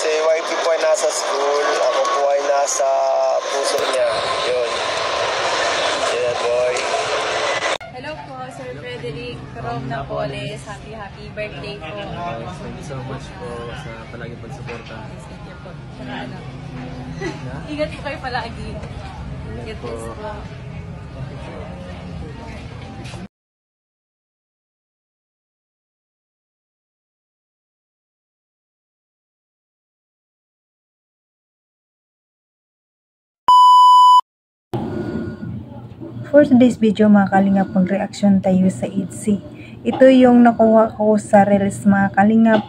Si wifey po ay nasa school, ako po ay nasa puso niya. Yun. Yeah, boy. Hello po, Sir Frederick from Napoles. Happy birthday po. Thank you so much po sa palagi pagsuporta. Thank you po. Saka ano, ingat po kayo palagi. Ingat po. For today's video mga kalingap, mag-reaction tayo sa ITZY. Ito yung nakuha ko sa Reels mga kalingap.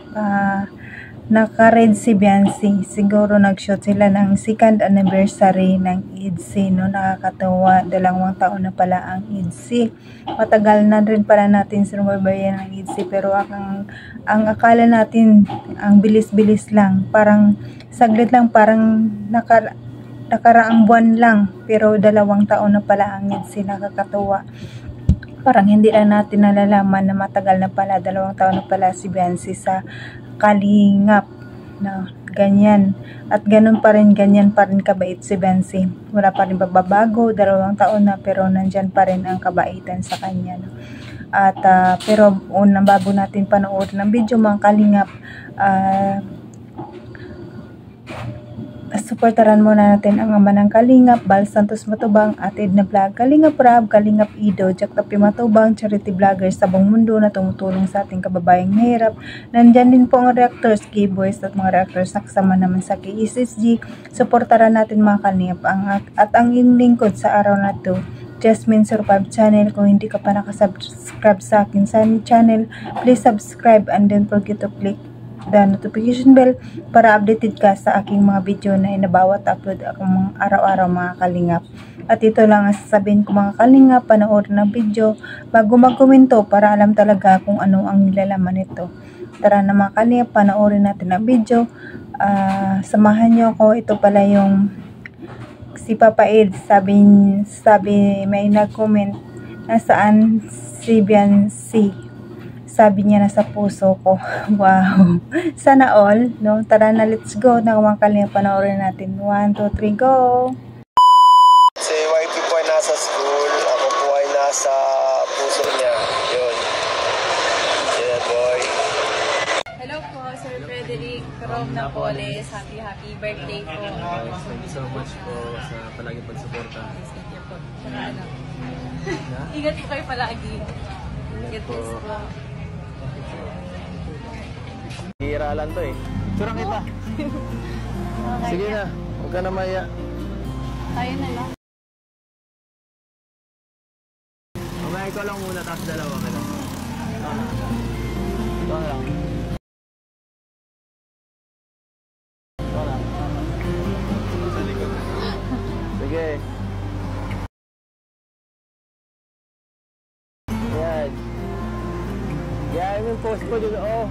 Naka-red si Beyonce. Siguro nag-shoot sila ng second anniversary ng ITZY. No? Nakakatawa, 2 taon na pala ang ITZY. Matagal na rin pala natin sinubaybayan ng ITZY. Pero ang akala natin, ang bilis-bilis lang. Parang saglit lang, parang nakaraang buwan lang, pero 2 taon na pala ang ITZY. Nakakatuwa. Parang hindi lang natin nalalaman na matagal na pala, 2 taon na pala si Beyonce sa kalingap. No, ganyan. At ganyan pa rin kabait si Beyonce. Wala pa rin babago, 2 taon na, pero nandyan pa rin ang kabaitan sa kanya. No? At pero unang bago natin panood ng video mga kalingap, suportaran muna natin ang ama ng Kalingap, Bal Santos Matubang, at Edna Vlog, Kalingap Rab, Kalingap Ido, Jack Tapi Matubang, charity vloggers sa buong mundo na tumutulong sa ating kababayang mahirap. Nandyan din po ang reactors, K-Boys at mga reactors na kasama naman sa KSSG. Suportaran natin mga Kalingap at ang inyong lingkod sa araw na to, Jasmine Survive Channel. Kung hindi ka pa nakasubscribe sa akin sa channel, please subscribe and don't forget to click the notification bell para updated ka sa aking mga video na inabawat upload akong araw-araw mga kalingap. At ito lang ang sasabihin ko mga kalingap, panood ng video bago mag-komento para alam talaga kung ano ang nilalaman nito. Tara na mga kalingap, panoorin natin ang video. Samahan nyo ako. Ito pala yung si Papa Ed. Sabi may nag-comment na saan si Beyonce. Sabi niya nasa puso ko. Wow. Sana all, no? Tara na, let's go. Nakawangkal niya, panoorin natin. 1, 2, 3, go! Si wifey po ay nasa school, ako po ay nasa puso niya. Yun. Yeah, boy. Hello po, Sir Frederick from Napoles. Happy birthday po. Thank you so much po sa palagi pagsuporta. Thank you po. Saka ano, ingat po kayo palagi. Ingat po. Hira lang to eh. Surang kita. Sige na, huwag ka na maya. Tayo na lang. Mamaya ikaw lang muna, tapos 2 ka lang. Ito lang. Ito lang. Sa likod. Sige. Yan. Gaya mo yung post ko dito. Oh.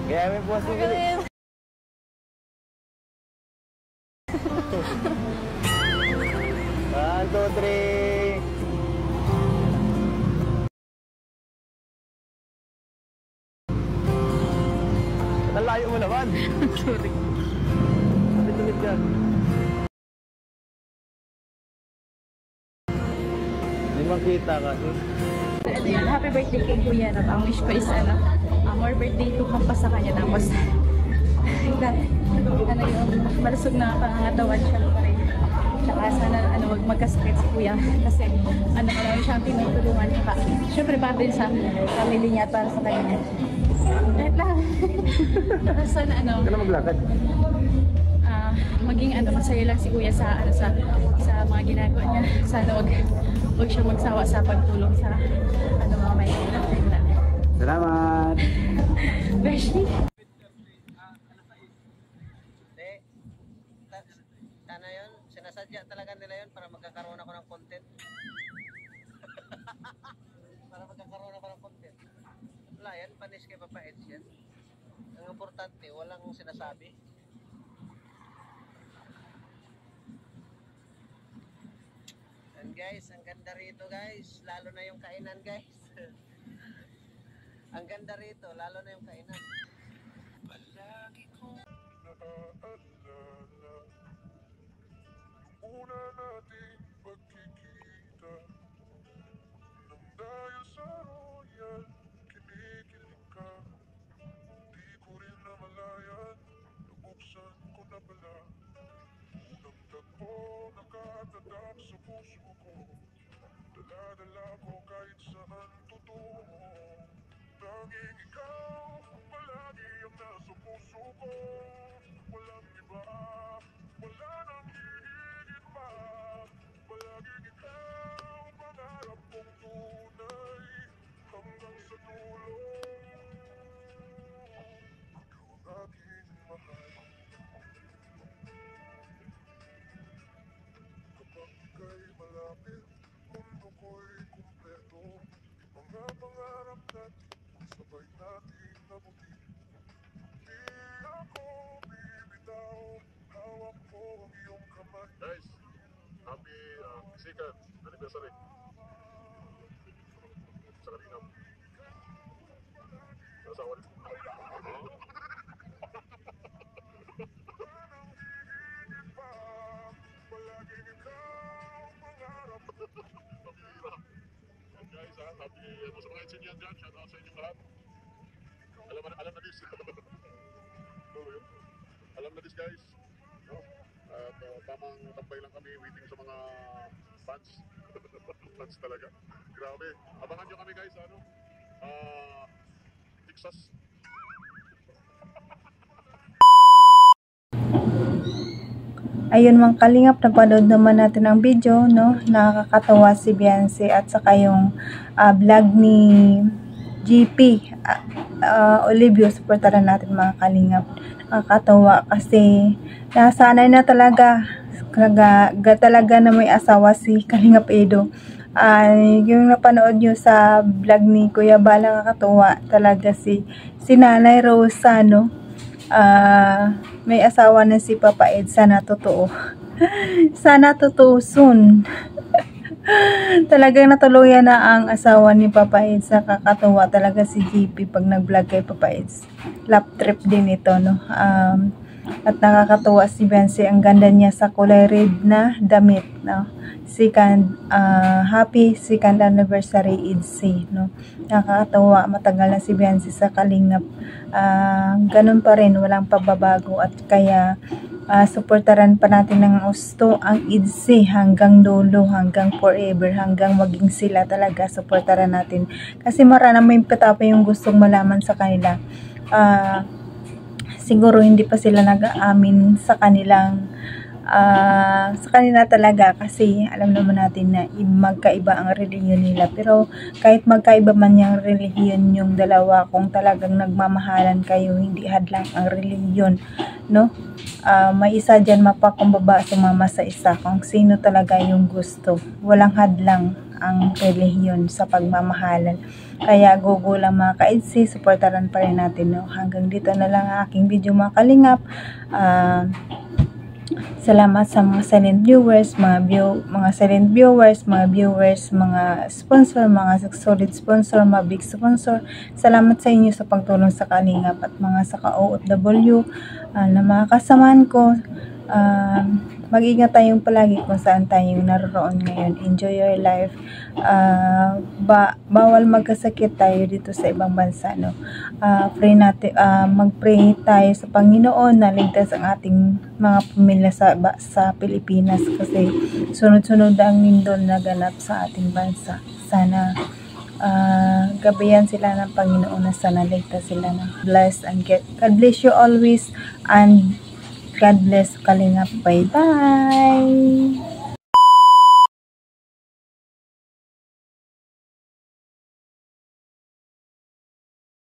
Gaya mo yung post ko dito. 1, 2, 3. Nalayo mo naman. Sorry. Tulit-tulit yan. Hindi makita kasi. Happy birthday kay Kuya. Ang wish ko is more birthday to come pa sa kanya. Tapos yung malusog na pangangatawan siya pa rin. Tsaka sana wag magkasakit si Kuya. Kasi marami siyang tinutulungan. Tsaka syempre para din sa family niya at para sa kanya. Kahit lang. Sana Huwag ka na maglakad. maging masaya lang si Kuya sa mga ginagawa niya. Sana wag siya magsawa sa pagtulong sa mga may kailangan. Salamat! Beshi! Sana yun, sinasadya talaga nila yun para magkakaroon ako ng content. Para magkakaroon ako ng content. Wala yan, panis kay Papa Eds yan. Ang importante, walang sinasabi. And guys, ang ganda rito guys, lalo na yung kainan guys. Ang ganda rito, lalo na yung kainan. Guys, happy second anniversary sa Kalingap. Asawa rin. Guys, happy sa mga insinyan dyan. Shout out sa inyong lahat. Alam na this. Alam na this, guys. No? At tamang tambay lang kami, waiting sa mga fans. Fans talaga. Grabe. Abangan nyo kami, guys. Texas. Ayun mga kalingap, napanood naman natin ang video, no? Nakakatawa si Beyonce at saka yung vlog ni GP Olivio. Supportaran natin mga kalingap. Nakakatawa kasi nasanay na talaga na may asawa si Kalingap Edo. Yung napanood nyo sa vlog ni Kuya Bal, nakakatawa talaga si Nanay Rosa, no? May asawa na si Papa Ed. Sana totoo. Sana totoo soon. Talagang natuluyan na ang asawa ni Papa Ed. Nakakatawa talaga si GP pag nag-vlog kay Papa Ed. Lap trip din ito, no? At nakakatawa si Beyonce. Ang ganda niya sa kulay red na damit, no? Happy second anniversary EDC, no? Nakakatawa, matagal na si Beyonce sa Kalingap. Ganun pa rin, walang pagbabago at kaya suportaran pa natin ng gusto ang EDC hanggang dulo, hanggang forever, hanggang maging sila talaga. Suportaran natin kasi maraming pa yung gustong malaman sa kanila. Siguro hindi pa sila nag-aamin sa kanilang sa kanila talaga kasi alam naman natin na magkaiba ang relihiyon nila, pero kahit magkaiba man yung relihiyon yung dalawa, kung talagang nagmamahalan kayo, hindi hadlang ang relihiyon, no? May isa dyan mapakumbaba sumama sa isa kung sino talaga yung gusto. Walang hadlang ang relihiyon sa pagmamahalan. Kaya go lang mga ka-EDC, supportaran pa rin natin, no? Hanggang dito na lang ang aking video mga kalingap. Salamat sa mga silent viewers, mga silent viewers, mga viewers, mga sponsor, mga solid sponsor, mga big sponsor. Salamat sa inyo sa pagtulong sa Kalingap at mga sa ka-OFW na mga kasamahan ko. Mag-ingat tayong palagi kung saan tayong naroon ngayon. Enjoy your life. Bawal magkasakit tayo dito sa ibang bansa, no? Pray natin, mag-pray tayo sa Panginoon na ligtas ang ating mga pamilya sa Pilipinas kasi sunod-sunod ang lindol na ganap sa ating bansa. Sana gabayan sila ng Panginoon na sana ligtas sila ng blessed and God bless you always and God bless Kalingap. Bye-bye!